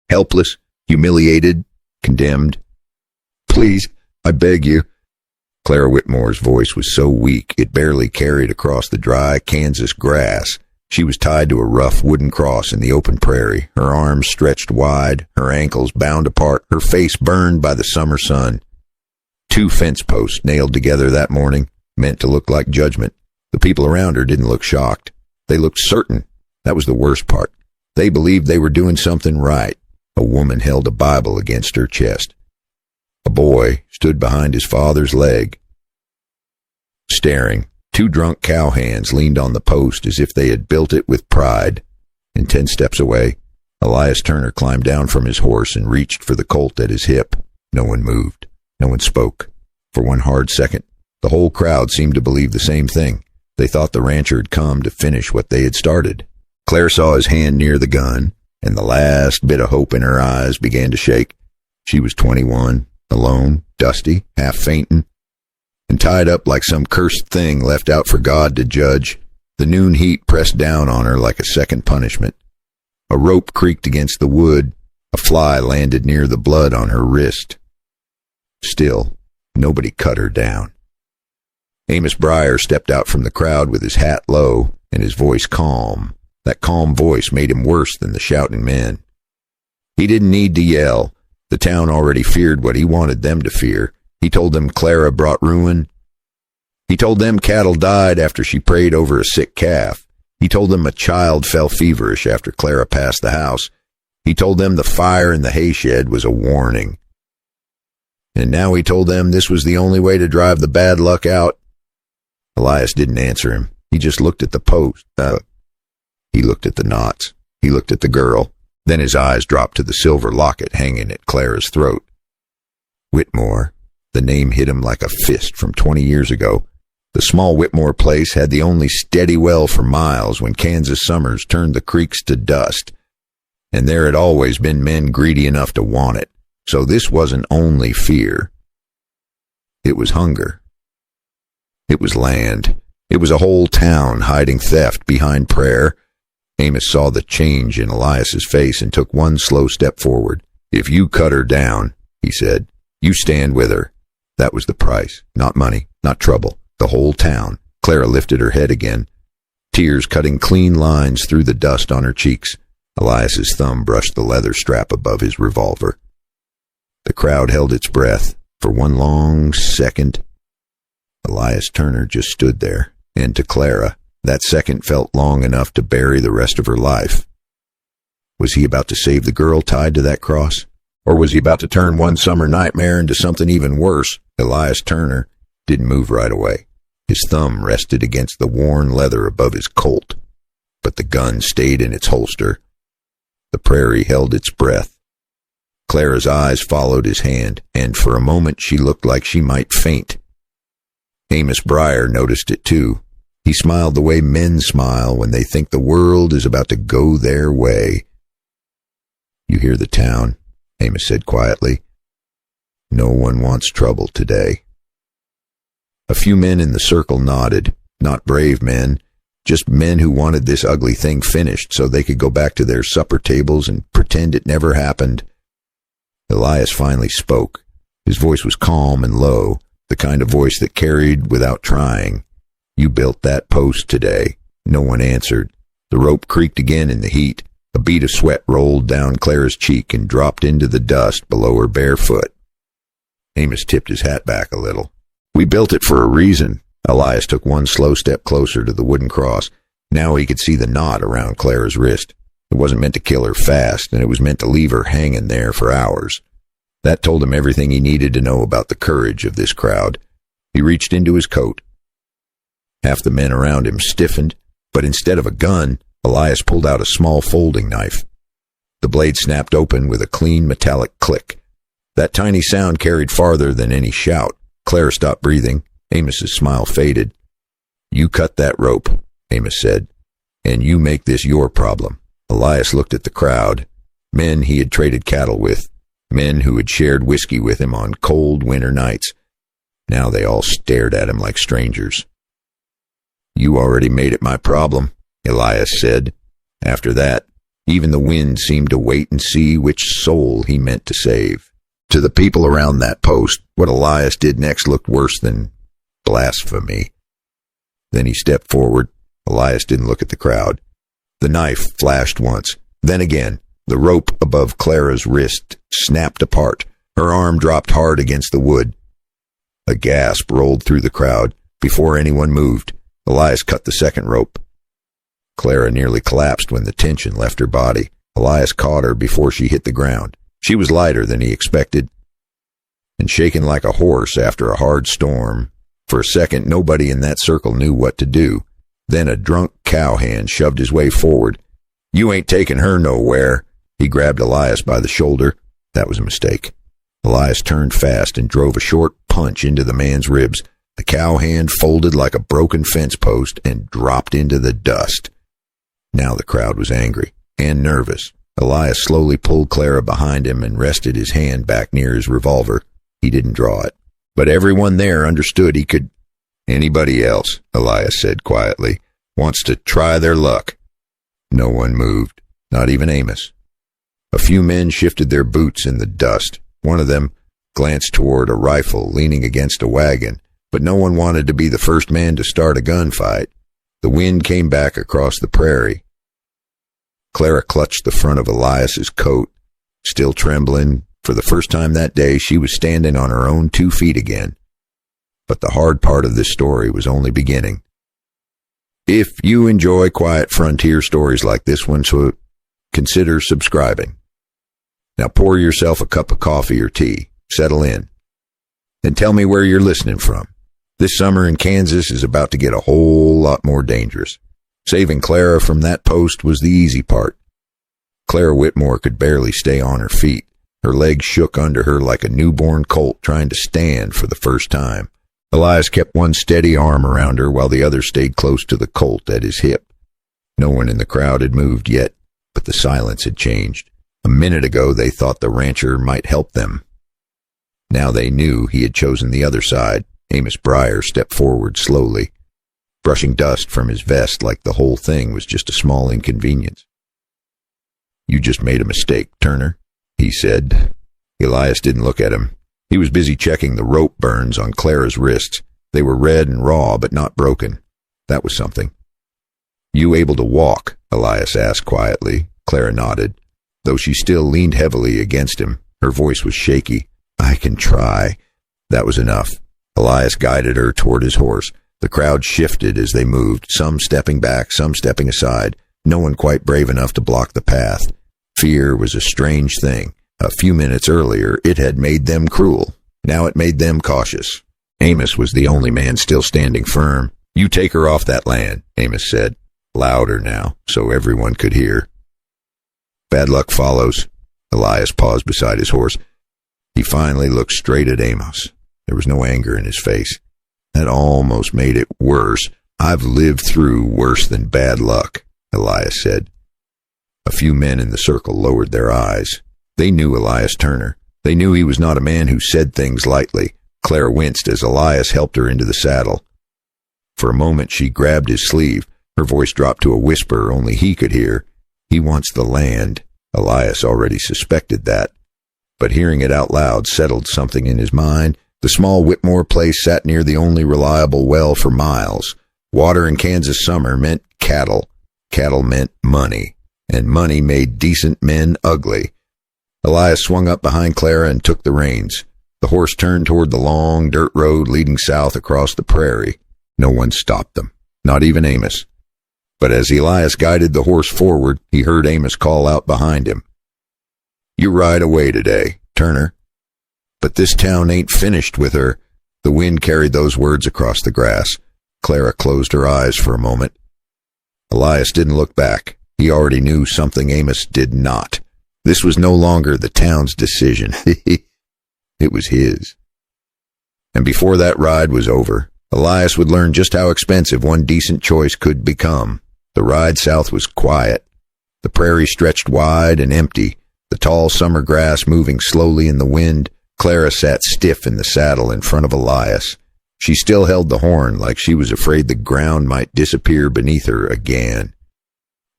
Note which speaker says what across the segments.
Speaker 1: helpless, humiliated, condemned. "Please, I beg you." Clara Whitmore's voice was so weak it barely carried across the dry Kansas grass. She was tied to a rough wooden cross in the open prairie, her arms stretched wide, her ankles bound apart, her face burned by the summer sun. 2 fence posts nailed together that morning, meant to look like judgment. The people around her didn't look shocked. They looked certain. That was the worst part. They believed they were doing something right. A woman held a Bible against her chest. A boy stood behind his father's leg, staring. 2 drunk cowhands leaned on the post as if they had built it with pride. And 10 steps away, Elias Turner climbed down from his horse and reached for the Colt at his hip. No one moved. No one spoke. For one hard second, the whole crowd seemed to believe the same thing. They thought the rancher had come to finish what they had started. Claire saw his hand near the gun, and the last bit of hope in her eyes began to shake. She was 21, alone, dusty, half fainting, and tied up like some cursed thing left out for God to judge. The noon heat pressed down on her like a second punishment. A rope creaked against the wood. A fly landed near the blood on her wrist. Still, nobody cut her down. Amos Breyer stepped out from the crowd with his hat low and his voice calm. That calm voice made him worse than the shouting men. He didn't need to yell. The town already feared what he wanted them to fear. He told them Clara brought ruin. He told them cattle died after she prayed over a sick calf. He told them a child fell feverish after Clara passed the house. He told them the fire in the hay-shed was a warning. And now he told them this was the only way to drive the bad luck out. Elias didn't answer him. He just looked at the post. He looked at the knots. He looked at the girl. Then his eyes dropped to the silver locket hanging at Clara's throat. Whitmore. The name hit him like a fist from 20 years ago. The small Whitmore place had the only steady well for miles when Kansas summers turned the creeks to dust. And there had always been men greedy enough to want it. So this wasn't only fear. It was hunger. It was land. It was a whole town hiding theft behind prayer. Amos saw the change in Elias's face and took one slow step forward. "If you cut her down," he said, "you stand with her." That was the price. Not money, not trouble. The whole town. Clara lifted her head again, tears cutting clean lines through the dust on her cheeks. Elias's thumb brushed the leather strap above his revolver. The crowd held its breath. For one long second, Elias Turner just stood there, and to Clara, that second felt long enough to bury the rest of her life. Was he about to save the girl tied to that cross? Or was he about to turn one summer nightmare into something even worse? Elias Turner didn't move right away. His thumb rested against the worn leather above his Colt, but the gun stayed in its holster. The prairie held its breath. Clara's eyes followed his hand, and for a moment she looked like she might faint. Amos Breyer noticed it too. He smiled the way men smile when they think the world is about to go their way. "You hear the town," Amos said quietly. "No one wants trouble today." A few men in the circle nodded. Not brave men, just men who wanted this ugly thing finished so they could go back to their supper tables and pretend it never happened. Elias finally spoke. His voice was calm and low, the kind of voice that carried without trying. "You built that post today." No one answered. The rope creaked again in the heat. A bead of sweat rolled down Clara's cheek and dropped into the dust below her bare foot. Amos tipped his hat back a little. "We built it for a reason." Elias took one slow step closer to the wooden cross. Now he could see the knot around Clara's wrist. It wasn't meant to kill her fast, and it was meant to leave her hanging there for hours. That told him everything he needed to know about the courage of this crowd. He reached into his coat. Half the men around him stiffened, but instead of a gun, Elias pulled out a small folding knife. The blade snapped open with a clean metallic click. That tiny sound carried farther than any shout. Clara stopped breathing. Amos's smile faded. "You cut that rope," Amos said, "and you make this your problem." Elias looked at the crowd. Men he had traded cattle with. Men who had shared whiskey with him on cold winter nights. Now they all stared at him like strangers. "You already made it my problem," Elias said. After that, Even the wind seemed to wait and see which soul he meant to save. To the people around that post, what Elias did next looked worse than blasphemy. Then he stepped forward. Elias didn't look at the crowd. The knife flashed once. Then again, the rope above Clara's wrist snapped apart. Her arm dropped hard against the wood. A gasp rolled through the crowd. Before anyone moved, Elias cut the second rope. Clara nearly collapsed when the tension left her body. Elias caught her before she hit the ground. She was lighter than he expected, and shaken like a horse after a hard storm. For a second, nobody in that circle knew what to do. Then a drunk cowhand shoved his way forward. "You ain't taking her nowhere." He grabbed Elias by the shoulder. That was a mistake. Elias turned fast and drove a short punch into the man's ribs. The cowhand folded like a broken fence post and dropped into the dust. Now the crowd was angry and nervous. Elias slowly pulled Clara behind him and rested his hand back near his revolver. He didn't draw it. But everyone there understood he could. "Anybody else," Elias said quietly, "wants to try their luck." No one moved, not even Amos. A few men shifted their boots in the dust. One of them glanced toward a rifle leaning against a wagon, but no one wanted to be the first man to start a gunfight. The wind came back across the prairie. Clara clutched the front of Elias's coat, still trembling. For the first time that day, she was standing on her own 2 feet again. But the hard part of this story was only beginning. If you enjoy quiet frontier stories like this one, so consider subscribing. Now pour yourself a cup of coffee or tea, settle in, and tell me where you're listening from. This summer in Kansas is about to get a whole lot more dangerous. Saving Clara from that post was the easy part. Clara Whitmore could barely stay on her feet. Her legs shook under her like a newborn colt trying to stand for the first time. Elias kept one steady arm around her while the other stayed close to the colt at his hip. No one in the crowd had moved yet, but the silence had changed. A minute ago they thought the rancher might help them. Now they knew he had chosen the other side. Amos Breyer stepped forward slowly, brushing dust from his vest like the whole thing was just a small inconvenience. "You just made a mistake, Turner," he said. Elias didn't look at him. He was busy checking the rope burns on Clara's wrists. They were red and raw, but not broken. That was something. "You able to walk?" Elias asked quietly. Clara nodded, though she still leaned heavily against him. Her voice was shaky. "I can try." That was enough. Elias guided her toward his horse. The crowd shifted as they moved, some stepping back, some stepping aside, no one quite brave enough to block the path. Fear was a strange thing. A few minutes earlier, it had made them cruel. Now it made them cautious. Amos was the only man still standing firm. "You take her off that land," Amos said, louder now, so everyone could hear. "Bad luck follows." Elias paused beside his horse. He finally looked straight at Amos. There was no anger in his face. That almost made it worse. "I've lived through worse than bad luck," Elias said. A few men in the circle lowered their eyes. They knew Elias Turner. They knew he was not a man who said things lightly. Clara winced as Elias helped her into the saddle. For a moment she grabbed his sleeve. Her voice dropped to a whisper only he could hear. "He wants the land." Elias already suspected that, but hearing it out loud settled something in his mind. The small Whitmore place sat near the only reliable well for miles. Water in Kansas summer meant cattle. Cattle meant money, and money made decent men ugly. Elias swung up behind Clara and took the reins. The horse turned toward the long dirt road leading south across the prairie. No one stopped them, not even Amos. But as Elias guided the horse forward, he heard Amos call out behind him, "You ride away today, Turner." "But this town ain't finished with her." The wind carried those words across the grass. Clara closed her eyes for a moment. Elias didn't look back. He already knew something Amos did not. This was no longer the town's decision. It was his. And before that ride was over, Elias would learn just how expensive one decent choice could become. The ride south was quiet. The prairie stretched wide and empty, the tall summer grass moving slowly in the wind. Clara sat stiff in the saddle in front of Elias. She still held the horn like she was afraid the ground might disappear beneath her again.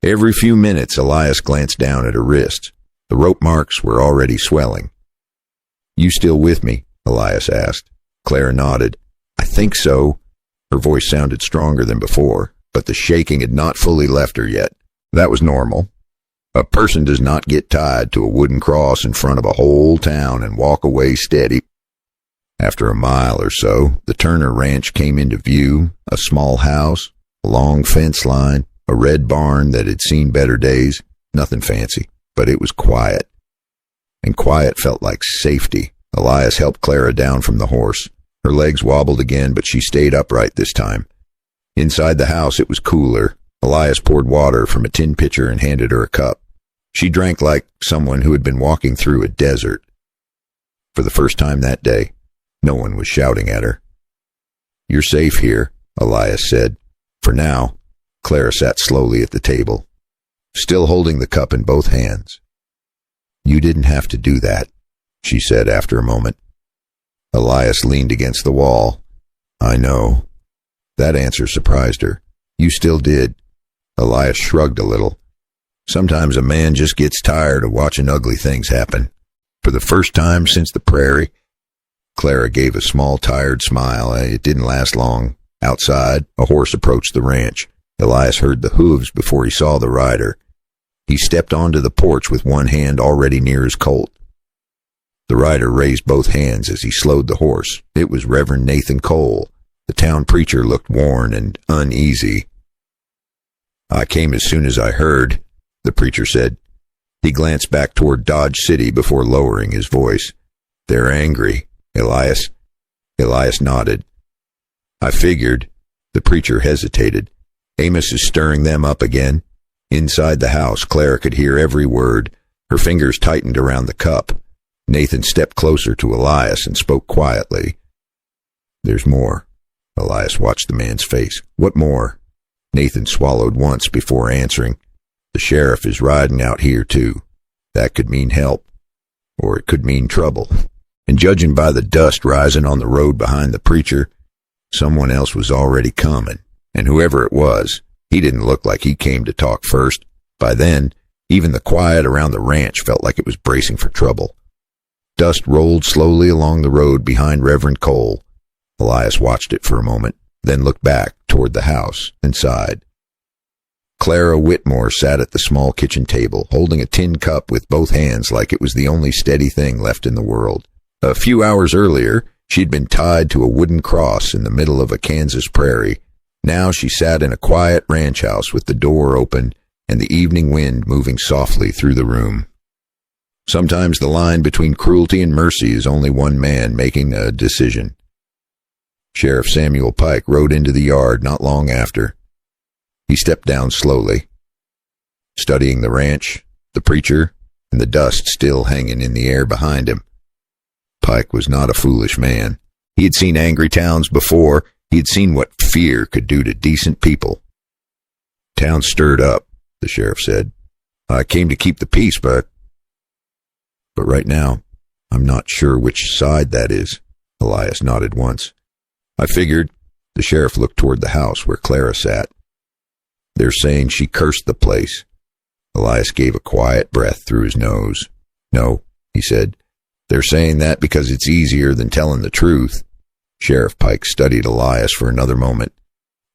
Speaker 1: Every few minutes, Elias glanced down at her wrists. The rope marks were already swelling. "You still with me?" Elias asked. Clara nodded. "I think so." Her voice sounded stronger than before, but the shaking had not fully left her yet. That was normal. A person does not get tied to a wooden cross in front of a whole town and walk away steady. After a mile or so, the Turner Ranch came into view, a small house, a long fence line, a red barn that had seen better days. Nothing fancy, but it was quiet. And quiet felt like safety. Elias helped Clara down from the horse. Her legs wobbled again, but she stayed upright this time. Inside the house, it was cooler. Elias poured water from a tin pitcher and handed her a cup. She drank like someone who had been walking through a desert. For the first time that day, no one was shouting at her. "You're safe here," Elias said. For now. Clara sat slowly at the table, still holding the cup in both hands. "You didn't have to do that," she said after a moment. Elias leaned against the wall. "I know." That answer surprised her. "You still did." Elias shrugged a little. Sometimes a man just gets tired of watching ugly things happen. For the first time since the prairie. Clara gave a small, tired smile. It didn't last long. Outside, a horse approached the ranch. Elias heard the hooves before he saw the rider. He stepped onto the porch with one hand already near his colt. The rider raised both hands as he slowed the horse. It was Reverend Nathan Cole. The town preacher looked worn and uneasy. "I came as soon as I heard," the preacher said. He glanced back toward Dodge City before lowering his voice. "They're angry, Elias." Elias nodded. "I figured." The preacher hesitated. "Amos is stirring them up again." Inside the house, Clara could hear every word. Her fingers tightened around the cup. Nathan stepped closer to Elias and spoke quietly. "There's more." Elias watched the man's face. "What more?" Nathan swallowed once before answering. "The sheriff is riding out here, too. That could mean help, or it could mean trouble. And judging by the dust rising on the road behind the preacher, someone else was already coming. And whoever it was, he didn't look like he came to talk first. By then, even the quiet around the ranch felt like it was bracing for trouble." Dust rolled slowly along the road behind Reverend Cole. Elias watched it for a moment, then looked back toward the house and sighed. Clara Whitmore sat at the small kitchen table, holding a tin cup with both hands like it was the only steady thing left in the world. A few hours earlier, she'd been tied to a wooden cross in the middle of a Kansas prairie. Now she sat in a quiet ranch house with the door open and the evening wind moving softly through the room. Sometimes the line between cruelty and mercy is only one man making a decision. Sheriff Samuel Pike rode into the yard not long after. He stepped down slowly, studying the ranch, the preacher, and the dust still hanging in the air behind him. Pike was not a foolish man. He had seen angry towns before. He had seen what fear could do to decent people. "Town stirred up," the sheriff said. "I came to keep the peace, but right now, I'm not sure which side that is." Elias nodded once. "I figured." The sheriff looked toward the house where Clara sat. "They're saying she cursed the place." Elias gave a quiet breath through his nose. "No," he said. "They're saying that because it's easier than telling the truth." Sheriff Pike studied Elias for another moment.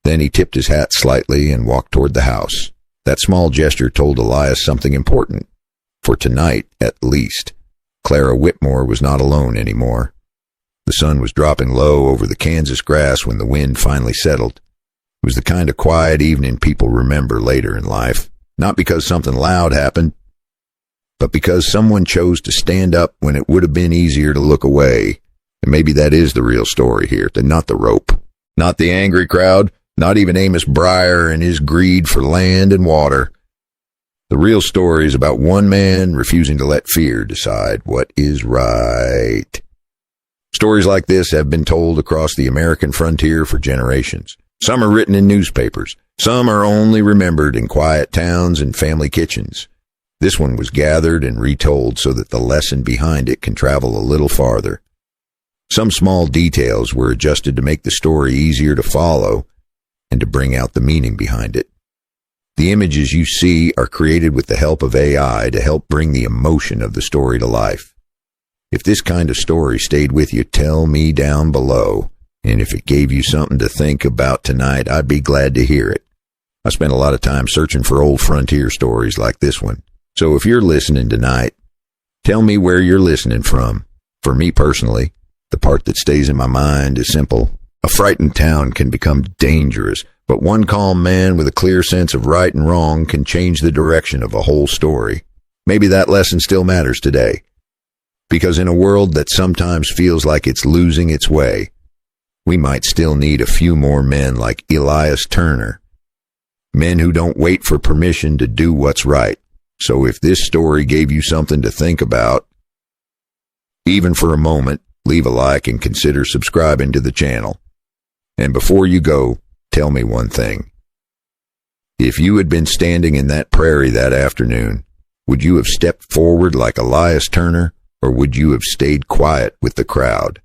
Speaker 1: Then he tipped his hat slightly and walked toward the house. That small gesture told Elias something important. For tonight, at least, Clara Whitmore was not alone anymore. The sun was dropping low over the Kansas grass when the wind finally settled. It was the kind of quiet evening people remember later in life, not because something loud happened, but because someone chose to stand up when it would have been easier to look away. And maybe that is the real story here, not the rope, not the angry crowd, not even Amos Breyer and his greed for land and water. The real story is about one man refusing to let fear decide what is right. Stories like this have been told across the American frontier for generations. Some are written in newspapers. Some are only remembered in quiet towns and family kitchens. This one was gathered and retold so that the lesson behind it can travel a little farther. Some small details were adjusted to make the story easier to follow and to bring out the meaning behind it. The images you see are created with the help of AI to help bring the emotion of the story to life. If this kind of story stayed with you, tell me down below. And if it gave you something to think about tonight, I'd be glad to hear it. I spent a lot of time searching for old frontier stories like this one. So if you're listening tonight, tell me where you're listening from. For me personally, the part that stays in my mind is simple. A frightened town can become dangerous, but one calm man with a clear sense of right and wrong can change the direction of a whole story. Maybe that lesson still matters today. Because in a world that sometimes feels like it's losing its way, we might still need a few more men like Elias Turner. Men who don't wait for permission to do what's right. So if this story gave you something to think about, even for a moment, leave a like and consider subscribing to the channel. And before you go, tell me one thing. If you had been standing in that prairie that afternoon, would you have stepped forward like Elias Turner, or would you have stayed quiet with the crowd?